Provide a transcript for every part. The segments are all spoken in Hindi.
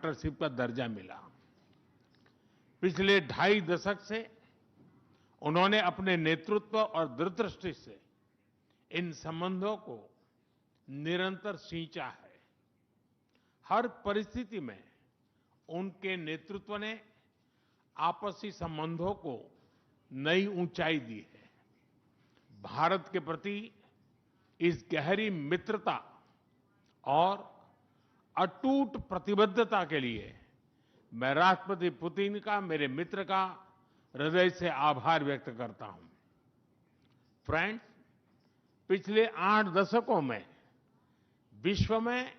पार्टनरशिप का दर्जा मिला। पिछले 2.5 दशक से उन्होंने अपने नेतृत्व और दूरदृष्टि से इन संबंधों को निरंतर सींचा है। हर परिस्थिति में उनके नेतृत्व ने आपसी संबंधों को नई ऊंचाई दी है। भारत के प्रति इस गहरी मित्रता और अटूट प्रतिबद्धता के लिए मैं राष्ट्रपति पुतिन का, मेरे मित्र का हृदय से आभार व्यक्त करता हूं। फ्रेंड्स, पिछले 8 दशकों में विश्व में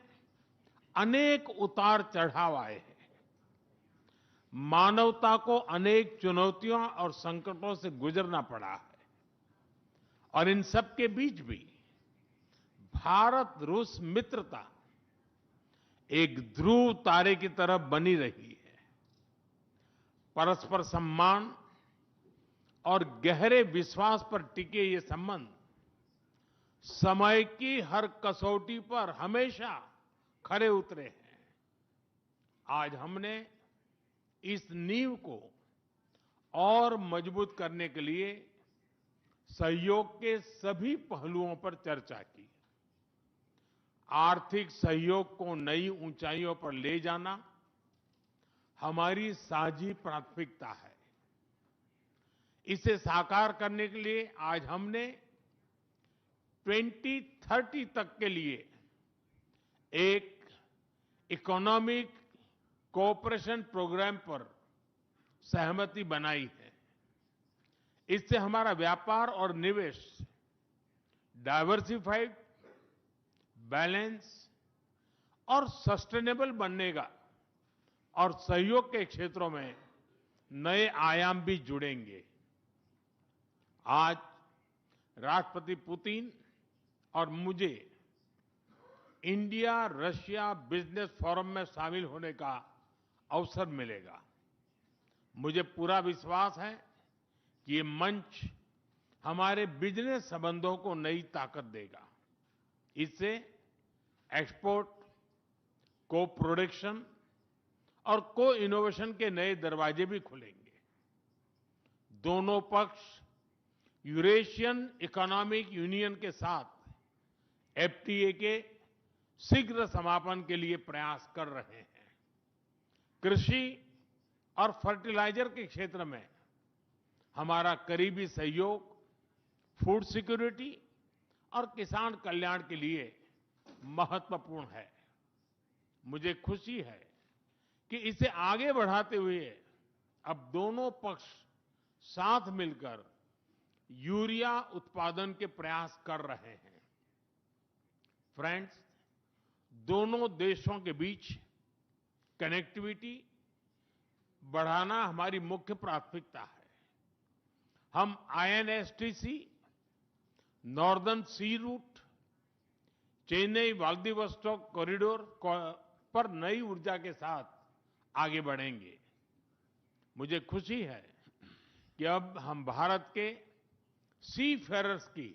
अनेक उतार चढ़ाव आए हैं। मानवता को अनेक चुनौतियों और संकटों से गुजरना पड़ा है और इन सब के बीच भी भारत रूस मित्रता एक ध्रुव तारे की तरह बनी रही है। परस्पर सम्मान और गहरे विश्वास पर टिके ये संबंध समय की हर कसौटी पर हमेशा खरे उतरे हैं। आज हमने इस नींव को और मजबूत करने के लिए सहयोग के सभी पहलुओं पर चर्चा की। आर्थिक सहयोग को नई ऊंचाइयों पर ले जाना हमारी साझी प्राथमिकता है। इसे साकार करने के लिए आज हमने 2030 तक के लिए एक इकोनॉमिक कोऑपरेशन प्रोग्राम पर सहमति बनाई है। इससे हमारा व्यापार और निवेश डाइवर्सिफाइड, बैलेंस और सस्टेनेबल बनेगा और सहयोग के क्षेत्रों में नए आयाम भी जुड़ेंगे। आज राष्ट्रपति पुतिन और मुझे इंडिया रशिया बिजनेस फोरम में शामिल होने का अवसर मिलेगा। मुझे पूरा विश्वास है कि ये मंच हमारे बिजनेस संबंधों को नई ताकत देगा। इससे एक्सपोर्ट, को प्रोडक्शन और को इनोवेशन के नए दरवाजे भी खुलेंगे। दोनों पक्ष यूरेशियन इकोनॉमिक यूनियन के साथ एफटीए के शीघ्र समापन के लिए प्रयास कर रहे हैं। कृषि और फर्टिलाइजर के क्षेत्र में हमारा करीबी सहयोग फूड सिक्योरिटी और किसान कल्याण के लिए महत्वपूर्ण है। मुझे खुशी है कि इसे आगे बढ़ाते हुए अब दोनों पक्ष साथ मिलकर यूरिया उत्पादन के प्रयास कर रहे हैं। फ्रेंड्स, दोनों देशों के बीच कनेक्टिविटी बढ़ाना हमारी मुख्य प्राथमिकता है। हम आईएनएसटीसी, नॉर्दर्न सी रूट, चेन्नई व्लादिवोस्टोक कॉरिडोर पर नई ऊर्जा के साथ आगे बढ़ेंगे। मुझे खुशी है कि अब हम भारत के सी फेरर्स की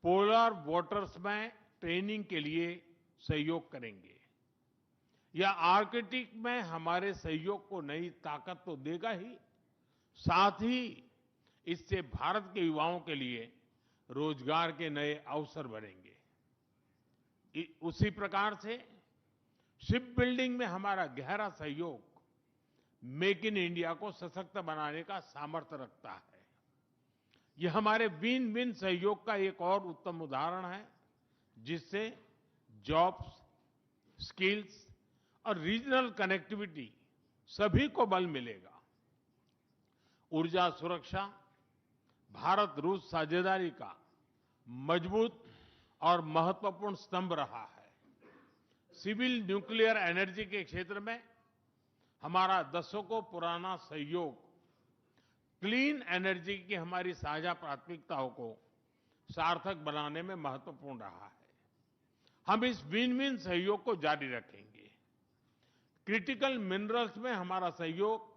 पोलर वाटर्स में ट्रेनिंग के लिए सहयोग करेंगे। यह आर्कटिक में हमारे सहयोग को नई ताकत तो देगा ही, साथ ही इससे भारत के युवाओं के लिए रोजगार के नए अवसर बनेंगे। उसी प्रकार से शिप बिल्डिंग में हमारा गहरा सहयोग मेक इन इंडिया को सशक्त बनाने का सामर्थ्य रखता है। यह हमारे विन विन सहयोग का एक और उत्तम उदाहरण है, जिससे जॉब्स, स्किल्स और रीजनल कनेक्टिविटी सभी को बल मिलेगा। ऊर्जा सुरक्षा भारत रूस साझेदारी का मजबूत और महत्वपूर्ण स्तंभ रहा है। सिविल न्यूक्लियर एनर्जी के क्षेत्र में हमारा दशकों पुराना सहयोग क्लीन एनर्जी की हमारी साझा प्राथमिकताओं को सार्थक बनाने में महत्वपूर्ण रहा है। हम इस विन विन सहयोग को जारी रखेंगे। क्रिटिकल मिनरल्स में हमारा सहयोग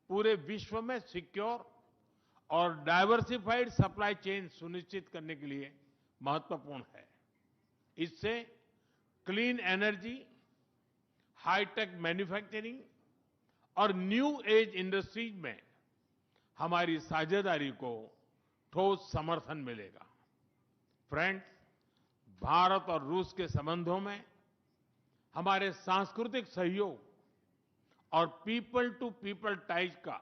पूरे विश्व में सिक्योर और डाइवर्सिफाइड सप्लाई चेन सुनिश्चित करने के लिए महत्वपूर्ण है। इससे क्लीन एनर्जी, हाईटेक मैन्युफैक्चरिंग और न्यू एज इंडस्ट्रीज में हमारी साझेदारी को ठोस समर्थन मिलेगा। फ्रेंड्स, भारत और रूस के संबंधों में हमारे सांस्कृतिक सहयोग और पीपल टू पीपल टाइज का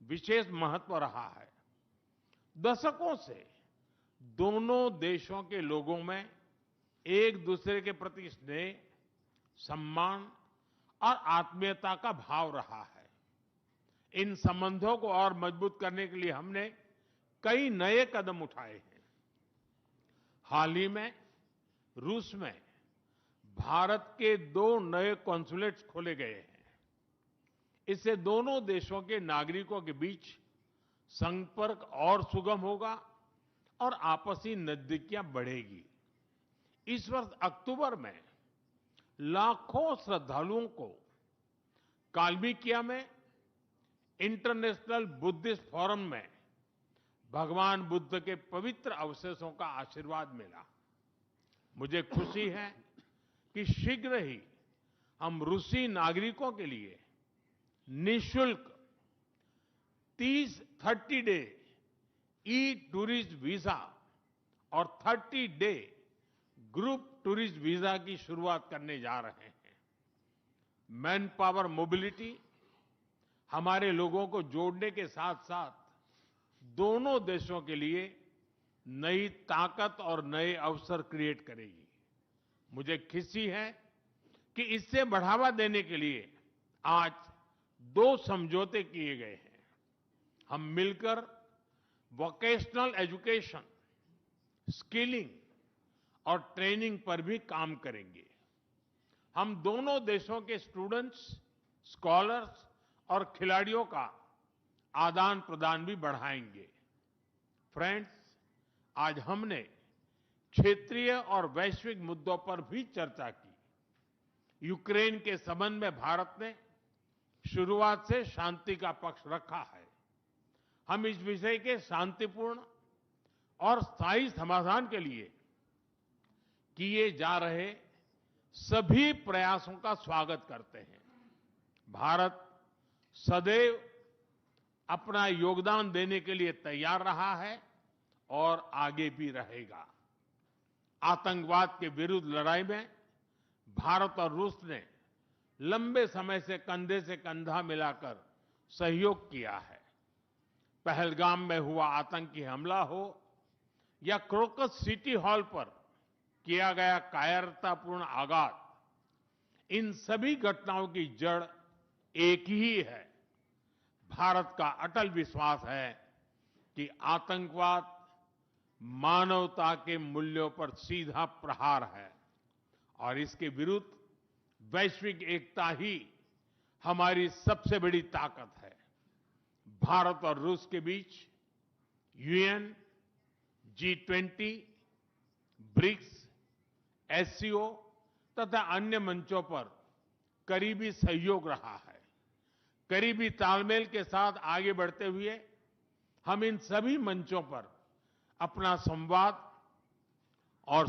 विशेष महत्व रहा है। दशकों से दोनों देशों के लोगों में एक दूसरे के प्रति स्नेह, सम्मान और आत्मीयता का भाव रहा है। इन संबंधों को और मजबूत करने के लिए हमने कई नए कदम उठाए हैं। हाल ही में रूस में भारत के 2 नए कॉन्सुलेट्स खोले गए हैं। इससे दोनों देशों के नागरिकों के बीच संपर्क और सुगम होगा और आपसी नजदीकियां बढ़ेगी। इस वर्ष अक्टूबर में लाखों श्रद्धालुओं को काल्मिकिया में इंटरनेशनल बुद्धिस्ट फोरम में भगवान बुद्ध के पवित्र अवशेषों का आशीर्वाद मिला। मुझे खुशी है कि शीघ्र ही हम रूसी नागरिकों के लिए निःशुल्क 30 डे ई टूरिस्ट वीजा और 30 डे ग्रुप टूरिस्ट वीजा की शुरुआत करने जा रहे हैं। मैन पावर मोबिलिटी हमारे लोगों को जोड़ने के साथ साथ दोनों देशों के लिए नई ताकत और नए अवसर क्रिएट करेगी। मुझे खुशी है कि इससे बढ़ावा देने के लिए आज 2 समझौते किए गए हैं। हम मिलकर वोकेशनल एजुकेशन, स्किलिंग और ट्रेनिंग पर भी काम करेंगे। हम दोनों देशों के स्टूडेंट्स, स्कॉलर्स और खिलाड़ियों का आदान प्रदान भी बढ़ाएंगे। फ्रेंड्स, आज हमने क्षेत्रीय और वैश्विक मुद्दों पर भी चर्चा की। यूक्रेन के संबंध में भारत ने शुरुआत से शांति का पक्ष रखा है। हम इस विषय के शांतिपूर्ण और स्थायी समाधान के लिए किए जा रहे सभी प्रयासों का स्वागत करते हैं। भारत सदैव अपना योगदान देने के लिए तैयार रहा है और आगे भी रहेगा। आतंकवाद के विरुद्ध लड़ाई में भारत और रूस ने लंबे समय से कंधा मिलाकर सहयोग किया है। पहलगाम में हुआ आतंकी हमला हो या क्रोकस सिटी हॉल पर किया गया कायरतापूर्ण आघात, इन सभी घटनाओं की जड़ एक ही है। भारत का अटल विश्वास है कि आतंकवाद मानवता के मूल्यों पर सीधा प्रहार है और इसके विरुद्ध वैश्विक एकता ही हमारी सबसे बड़ी ताकत है। भारत और रूस के बीच यूएन, G20, ब्रिक्स, एससीओ तथा अन्य मंचों पर करीबी सहयोग रहा है। करीबी तालमेल के साथ आगे बढ़ते हुए हम इन सभी मंचों पर अपना संवाद और